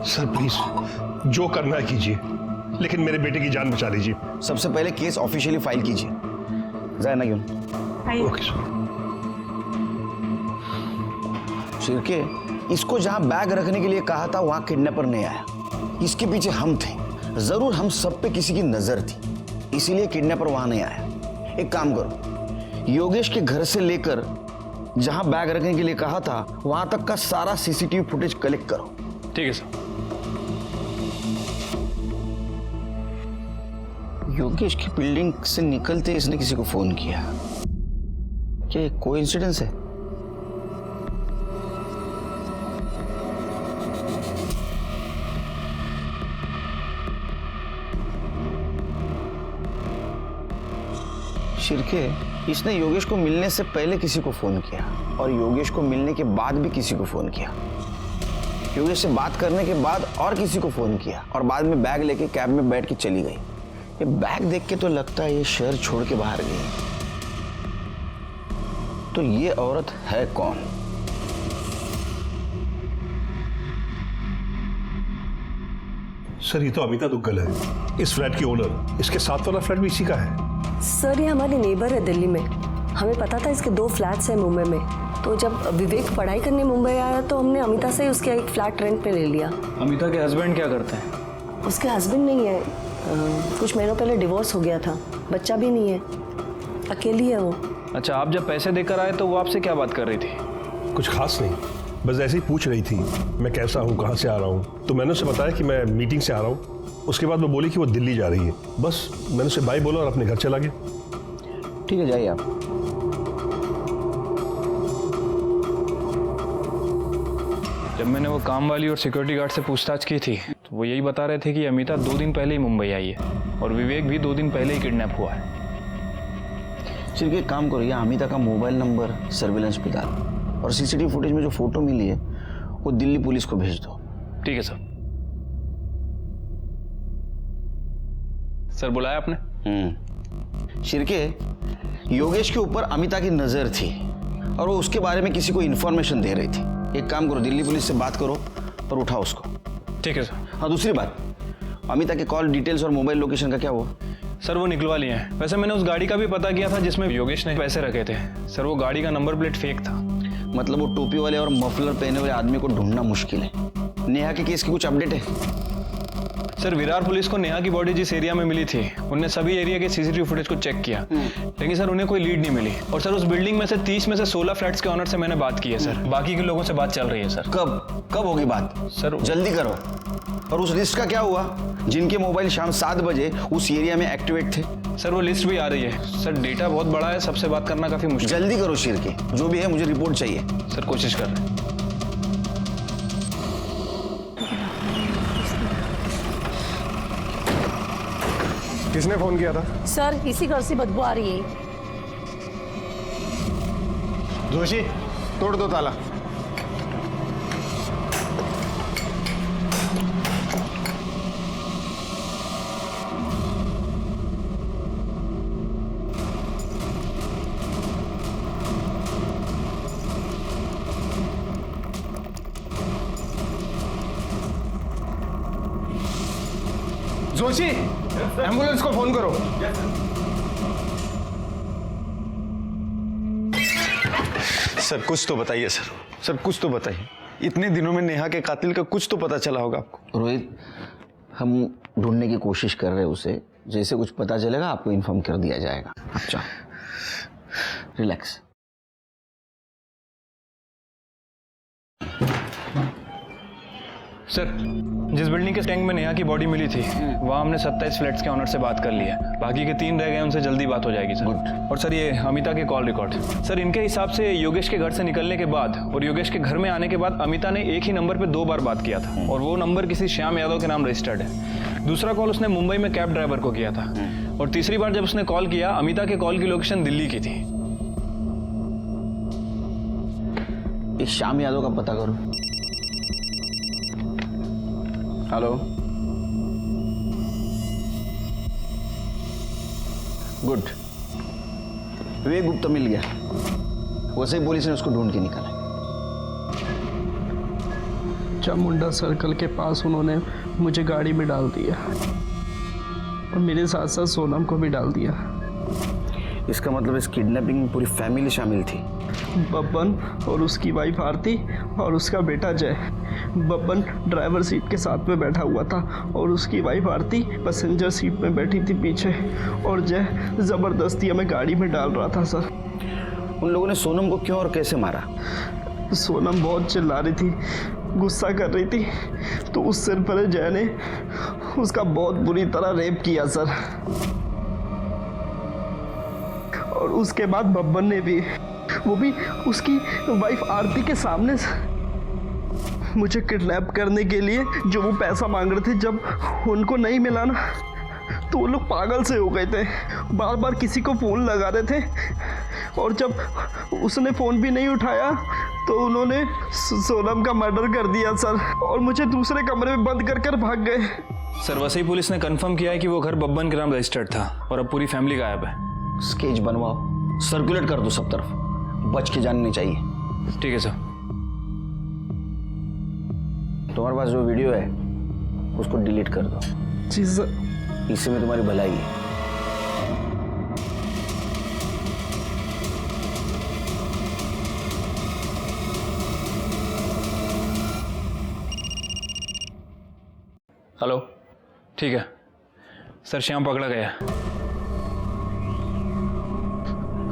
सर प्लीज जो करना है कीजिए, लेकिन मेरे बेटे की जान बचा लीजिए। सबसे पहले केस ऑफिशियली फाइल कीजिए। जाना क्यों? Okay sir. शिर्के, इसको जहां बैग रखने के लिए कहा था वहां किडनैपर नहीं आया। इसके पीछे हम थे। जरूर हम सब पे किसी की नजर थी, इसीलिए किडनैपर वहां नहीं आया। एक काम करो, योगेश के घर से लेकर जहां बैग रखने के लिए कहा था वहां तक का सारा सीसीटीवी फुटेज कलेक्ट करो। ठीक है सर। योगेश की बिल्डिंग से निकलते इसने किसी को फोन किया। क्या कोइंसिडेंस है? शिर्के, इसने योगेश को मिलने से पहले किसी को फोन किया और योगेश को मिलने के बाद भी किसी को फोन किया। योगेश से बात करने के बाद और किसी को फोन किया और बाद में बैग लेके कैब में बैठ के चली गई। ये बैग देख के तो लगता है ये शहर छोड़ के बाहर गई। तो ये औरत है कौन? सर ये तो अमिता दुग्गल है, इस फ्लैट की ओनर। इसके साथ वाला फ्लैट भी इसी का है। सर ये हमारी नेबर है दिल्ली में। हमें पता था इसके 2 फ्लैट्स हैं मुंबई में। तो जब विवेक पढ़ाई करने मुंबई आया तो हमने अमिता से उसका एक फ्लैट रेंट पे ले लिया। अमिता के हस्बैंड क्या करते हैं? उसके हस्बैंड नहीं है, कुछ महीनों पहले डिवोर्स हो गया था, बच्चा भी नहीं है, अकेली है वो। अच्छा, आप जब पैसे देकर आए तो वो आपसे क्या बात कर रही थी? कुछ खास नहीं, बस ऐसे ही पूछ रही थी मैं कैसा हूँ, कहाँ से आ रहा हूँ। तो मैंने उसे बताया कि मैं मीटिंग से आ रहा हूँ। उसके बाद वो बोली कि वो दिल्ली जा रही है। बस मैंने उसे बाय बोला और अपने घर चला गया। ठीक है, जाइए आप। जब मैंने वो काम वाली और सिक्योरिटी गार्ड से पूछताछ की थी तो वो यही बता रहे थे कि अमिता 2 दिन पहले ही मुंबई आई है और विवेक भी 2 दिन पहले ही किडनैप हुआ है। चलिए एक काम करो, यहाँ अमिता का मोबाइल नंबर सर्विलेंस पे डालो और सीसीटीवी फुटेज में जो फोटो मिली है वो दिल्ली पुलिस को भेज दो। ठीक है सर। सर बुलाया आपने? शिर्के, योगेश के ऊपर अमिता की नजर थी और वो उसके बारे में किसी को इन्फॉर्मेशन दे रही थी। एक काम करो, दिल्ली पुलिस से बात करो और उठाओ उसको। ठीक है सर। हाँ, दूसरी बात, अमिता के कॉल डिटेल्स और मोबाइल लोकेशन का क्या हुआ? सर वो निकलवा लिए हैं। वैसे मैंने उस गाड़ी का भी पता किया था जिसमें योगेश ने पैसे रखे थे। सर वो गाड़ी का नंबर प्लेट फेक था। मतलब वो टोपी वाले और मफलर पहने वाले आदमी को ढूंढना मुश्किल है। नेहा के केस की कुछ अपडेट है? सर विरार पुलिस को नेहा की बॉडी जिस एरिया में मिली थी उनने सभी एरिया के सीसीटीवी फुटेज को चेक किया, लेकिन सर उन्हें कोई लीड नहीं मिली। और सर उस बिल्डिंग में से 30 में से 16 फ्लैट्स के ऑनर से मैंने बात की है सर। बाकी के लोगों से बात चल रही है सर। कब होगी बात? सर जल्दी करो। और उस लिस्ट का क्या हुआ जिनके मोबाइल शाम 7 बजे उस एरिया में एक्टिवेट थे? सर वो लिस्ट भी आ रही है सर। डेटा बहुत बड़ा है, सबसे बात करना काफी मुश्किल। जल्दी करो शेर के, जो भी है मुझे रिपोर्ट चाहिए। सर कोशिश कर रहे हैं। किसने फोन किया था? सर इसी घर से बदबू आ रही है। जोशी तोड़ दो ताला। जोशी एम्बुलेंस को फोन करो। सर कुछ तो बताइए सर कुछ तो बताइए। इतने दिनों में नेहा के कातिल का कुछ तो पता चला होगा आपको। रोहित, हम ढूंढने की कोशिश कर रहे हैं उसे। जैसे कुछ पता चलेगा आपको इन्फॉर्म कर दिया जाएगा। अच्छा रिलैक्स। सर जिस बिल्डिंग के टैंक में नेहा की बॉडी मिली थी वहाँ हमने 27 फ्लैट्स के ऑनर से बात कर ली है। बाकी के 3 रह गए, उनसे जल्दी बात हो जाएगी सर। और सर ये अमिता के कॉल रिकॉर्ड सर, इनके हिसाब से योगेश के घर से निकलने के बाद और योगेश के घर में आने के बाद अमिता ने एक ही नंबर पे 2 बार बात किया था और वो नंबर किसी श्याम यादव के नाम रजिस्टर्ड है। दूसरा कॉल उसने मुंबई में कैब ड्राइवर को किया था और तीसरी बार जब उसने कॉल किया अमिता के कॉल की लोकेशन दिल्ली की थी। एक श्याम यादव का पता करो। Hello, good. विवेक गुप्ता मिल गया। वैसे ही पुलिस ने उसको ढूंढ के निकाला। चामुंडा सर्कल के पास उन्होंने मुझे गाड़ी में डाल दिया और मेरे साथ साथ सोनम को भी डाल दिया। इसका मतलब इस किडनैपिंग में पूरी फैमिली शामिल थी। बब्बन और उसकी वाइफ आरती और उसका बेटा जय। बब्बन ड्राइवर सीट के साथ में बैठा हुआ था और उसकी वाइफ आरती पैसेंजर सीट में बैठी थी पीछे और जय जबरदस्ती हमें गाड़ी में डाल रहा था सर। उन लोगों ने सोनम को क्यों और कैसे मारा? सोनम बहुत चिल्ला रही थी, गुस्सा कर रही थी, तो उस सिर पर जय ने उसका बहुत बुरी तरह रेप किया सर। और उसके बाद बब्बन ने भी, वो भी उसकी वाइफ आरती के सामने मुझे किडनैप करने के लिए जो वो पैसा मांग रहे थे, जब उनको नहीं मिला ना तो वो लोग पागल से हो गए थे। बार बार किसी को फ़ोन लगा रहे थे और जब उसने फ़ोन भी नहीं उठाया तो उन्होंने सोनम का मर्डर कर दिया सर और मुझे दूसरे कमरे में बंद कर भाग गए। सर वसई पुलिस ने कंफर्म किया है कि वो घर बब्बन के नाम रजिस्टर्ड था और अब पूरी फैमिली गायब है। स्केच बनवाओ, सर्कुलेट कर दो सब तरफ, बच के जाननी चाहिए। ठीक है सर। तुम्हारे पास जो वीडियो है उसको डिलीट कर दो। जी सर। इससे में तुम्हारी भलाई है। हेलो, ठीक है सर, श्याम पकड़ा गया।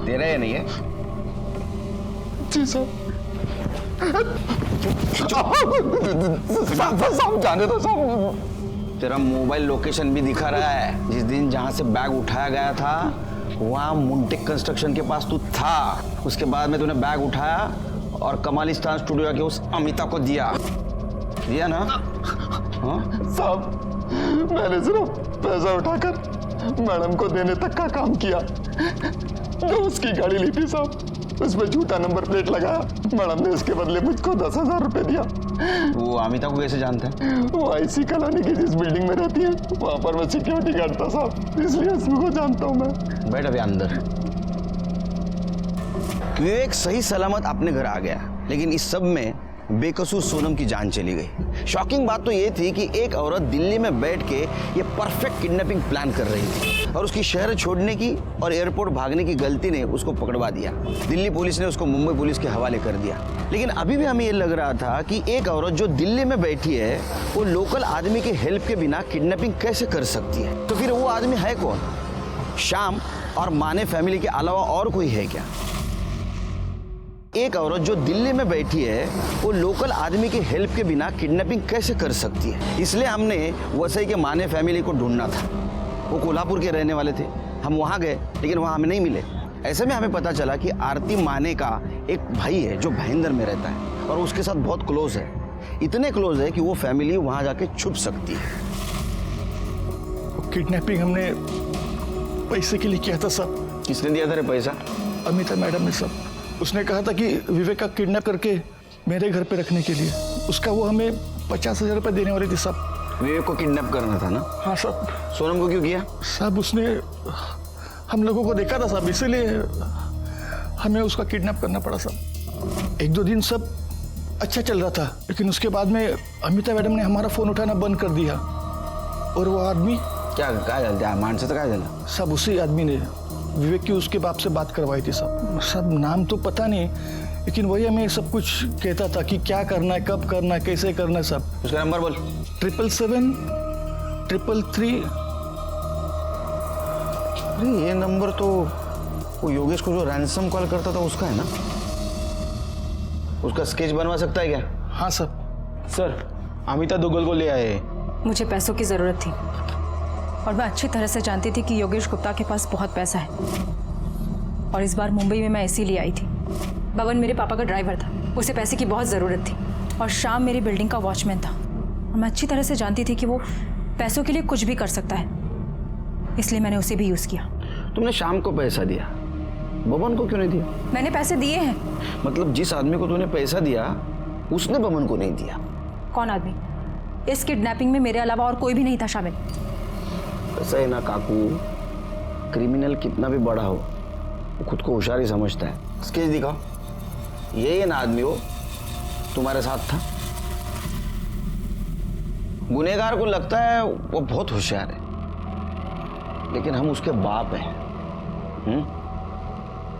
तेरा या नहीं है? जी सर। जाने दो साहब। तेरा मोबाइल लोकेशन भी दिखा रहा है। जिस दिन जहां से बैग उठाया गया था वहां मुंटेक कंस्ट्रक्शन के पास तू था। उसके बाद में तूने बैग उठाया और कमालिस्तान स्टूडियो के उस अमिता को दिया ना? हाँ साहब, मैंने सिर्फ पैसा उठाकर मैडम को देने तक का काम किया। जो उसकी गाड़ी ली थी साहब, उसमें झूठा नंबर प्लेट लगाया। मैडम ने उसके बदले मुझको 10,000 रुपए दिया। वो अमिता को कैसे जानते हैं? वो आईसी कॉलोनी की जिस बिल्डिंग में रहती है वहां पर मैं सिक्योरिटी गार्ड था साहब, इसलिए उसको जानता हूँ मैं। बैठ अभी अंदर। विवेक सही सलामत अपने घर आ गया, लेकिन इस सब में बेकसूर सोनम की जान चली गई। शॉकिंग बात तो ये थी कि एक औरत दिल्ली में बैठ के ये परफेक्ट किडनैपिंग प्लान कर रही थी और उसकी शहर छोड़ने की और एयरपोर्ट भागने की गलती ने उसको पकड़वा दिया। दिल्ली पुलिस ने उसको मुंबई पुलिस के हवाले कर दिया। लेकिन अभी भी हमें ये लग रहा था कि एक औरत जो दिल्ली में बैठी है वो लोकल आदमी के हेल्प के बिना किडनैपिंग कैसे कर सकती है। तो फिर वो आदमी है कौन? श्याम और माने फैमिली के अलावा और कोई है क्या? एक औरत जो दिल्ली में बैठी है वो लोकल आदमी की हेल्प के बिना किडनैपिंग कैसे कर सकती है? इसलिए हमने वसई के माने फैमिली को ढूंढना था। वो कोल्हापुर के रहने वाले थे। हम वहाँ गए लेकिन वहाँ हमें नहीं मिले। ऐसे में हमें पता चला कि आरती माने का एक भाई है जो भाईंदर में रहता है और उसके साथ बहुत क्लोज है। इतने क्लोज है कि वो फैमिली वहाँ जाके छुप सकती है। किडनैपिंग हमने पैसे के लिए किया था सब। किसने दिया था रे पैसा? अमिता मैडम ने सब। उसने कहा था कि विवेक का किडनैप करके मेरे घर पे रखने के लिए उसका वो हमें 50,000 रुपये देने वाली थी सब। विवेक को किडनैप करना था ना? हाँ सब। सोनम को क्यों किया? सब उसने हम लोगों को देखा था सब, इसीलिए हमें उसका किडनैप करना पड़ा सब। 1-2 दिन सब अच्छा चल रहा था लेकिन उसके बाद में अमिता मैडम ने हमारा फोन उठाना बंद कर दिया और वो आदमी क्या मानसिक क्या झाला? सब उसी आदमी ने विवेक की उसके बाप से बात करवाई थी सब नाम तो पता नहीं लेकिन वही हमें सब कुछ कहता था कि क्या करना है, कब करना है, कैसे करना है सब। उसका नंबर बोल। 777-333। अरे ये नंबर तो वो योगेश को जो रैंसम कॉल करता था उसका है ना? उसका स्केच बनवा सकता है क्या? हाँ सर अमिता दुग्गल को ले आए। मुझे पैसों की ज़रूरत थी और मैं अच्छी तरह से जानती थी कि योगेश गुप्ता के पास बहुत पैसा है और इस बार मुंबई में मैं इसीलिए आई थी। बबन मेरे पापा का ड्राइवर था, उसे पैसे की बहुत ज़रूरत थी और श्याम मेरी बिल्डिंग का वॉचमैन था और मैं अच्छी तरह से जानती थी कि वो पैसों के लिए कुछ भी कर सकता है, इसलिए मैंने उसे भी यूज़ किया। तुमने श्याम को पैसा दिया, बबन को क्यों नहीं दिया? मैंने पैसे दिए हैं। मतलब जिस आदमी को तूने पैसा दिया उसने बबन को नहीं दिया? कौन आदमी? इस किडनैपिंग में मेरे अलावा और कोई भी नहीं था शामिल। ऐसा है ना काकू, क्रिमिनल कितना भी बड़ा हो वो खुद को होशियार ही समझता है। स्केच दिखाओ। ये ना आदमी हो तुम्हारे साथ था। गुनहगार को लगता है वो बहुत होशियार है लेकिन हम उसके बाप हैं।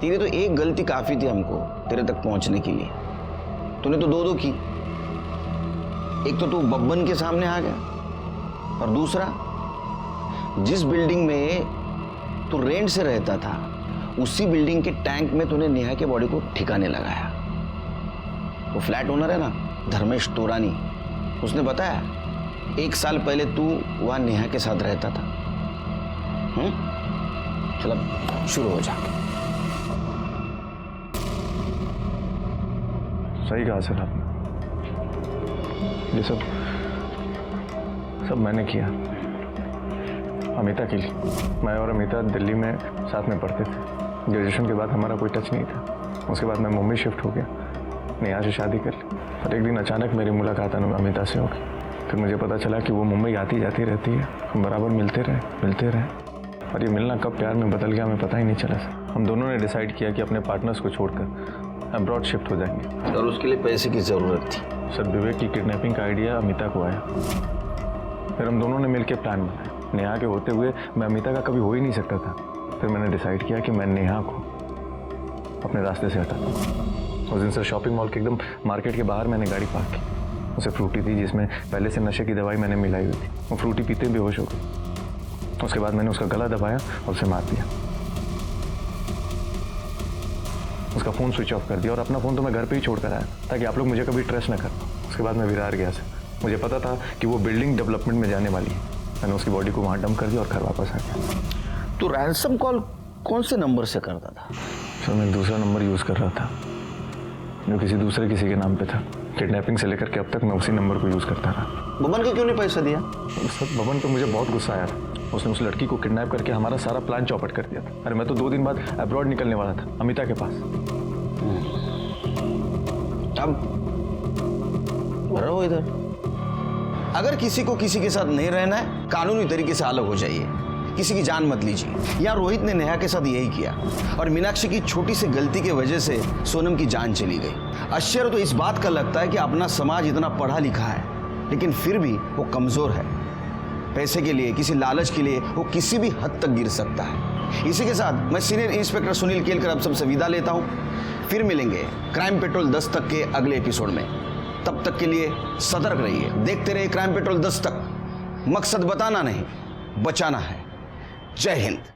तेरी तो एक गलती काफी थी हमको तेरे तक पहुंचने के लिए। तूने तो दो की। एक तो तू बब्बन के सामने आ गया और दूसरा जिस बिल्डिंग में तू रेंट से रहता था उसी बिल्डिंग के टैंक में तूने नेहा के बॉडी को ठिकाने लगाया। वो फ्लैट ओनर है ना धर्मेश तोरानी, उसने बताया 1 साल पहले तू वहां नेहा के साथ रहता था। चल अब शुरू हो जा। सही कहा सर आपने। ये सब मैंने किया अमिता के लिए। मैं और अमिता दिल्ली में साथ में पढ़ते थे। ग्रेजुएशन के बाद हमारा कोई टच नहीं था। उसके बाद मैं मुंबई शिफ्ट हो गया, नेहा से शादी कर ली और एक दिन अचानक मेरी मुलाकात अमिता से हो गई। फिर मुझे पता चला कि वो मुंबई आती जाती रहती है। हम बराबर मिलते रहे और ये मिलना कब प्यार में बदल गया हमें पता ही नहीं चला सर। हम दोनों ने डिसाइड किया कि अपने पार्टनर्स को छोड़कर अब्रॉड शिफ्ट हो जाएंगे। और उसके लिए पैसे की ज़रूरत थी। सर विवेक की किडनैपिंग का आइडिया अमिता को आया। फिर हम दोनों ने मिलकर प्लान बनाया। नेहा के होते हुए मैं अमिता का कभी हो ही नहीं सकता था। फिर मैंने डिसाइड किया कि मैं नेहा को अपने रास्ते से हटा दूँ। उस दिन सर शॉपिंग मॉल के एकदम मार्केट के बाहर मैंने गाड़ी पार्क की। उसे फ्रूटी थी जिसमें पहले से नशे की दवाई मैंने मिलाई हुई थी। वो फ्रूटी पीते बेहोश हो गई। उसके बाद मैंने उसका गला दबाया और उसे मार दिया। उसका फ़ोन स्विच ऑफ कर दिया और अपना फ़ोन तो मैं घर पे ही छोड़ कर आया ताकि आप लोग मुझे कभी ट्रस्ट न कर पाओ। उसके बाद मैं विरार गया सर। मुझे पता था कि वो बिल्डिंग डेवलपमेंट में जाने वाली है। मैंने उसकी बॉडी को वहाँ डंप कर दिया और घर वापस आ गया। तो रैंसम कॉल कौन से नंबर से करता था? सर मैं दूसरा नंबर यूज़ कर रहा था जो किसी के नाम पे था। किडनैपिंग से लेकर के अब तक मैं उसी नंबर को यूज़ करता रहा। बबन को क्यों नहीं पैसा दिया? सर बबन पे मुझे बहुत गुस्सा आया था। उसने उस लड़की को किडनैप करके हमारा सारा प्लान चौपट कर दिया था। अरे मैं तो 2 दिन बाद अब्रॉड निकलने वाला था अमिता के पास। अब रहो इधर। अगर किसी को किसी के साथ नहीं रहना है कानूनी तरीके से अलग हो जाइए। किसी की जान मत लीजिए। यहाँ रोहित ने नेहा के साथ यही किया और मीनाक्षी की छोटी सी गलती की वजह से सोनम की जान चली गई। आश्चर्य तो इस बात का लगता है कि अपना समाज इतना पढ़ा लिखा है लेकिन फिर भी वो कमजोर है। पैसे के लिए, किसी लालच के लिए वो किसी भी हद तक गिर सकता है। इसी के साथ मैं सीनियर इंस्पेक्टर सुनील केलकर अब सबसे विदा लेता हूँ। फिर मिलेंगे क्राइम पेट्रोल 10 तक के अगले एपिसोड में। तब तक के लिए सतर्क रहिए, देखते रहिए क्राइम पेट्रोल 10 तक। मकसद बताना नहीं, बचाना है। जय हिंद।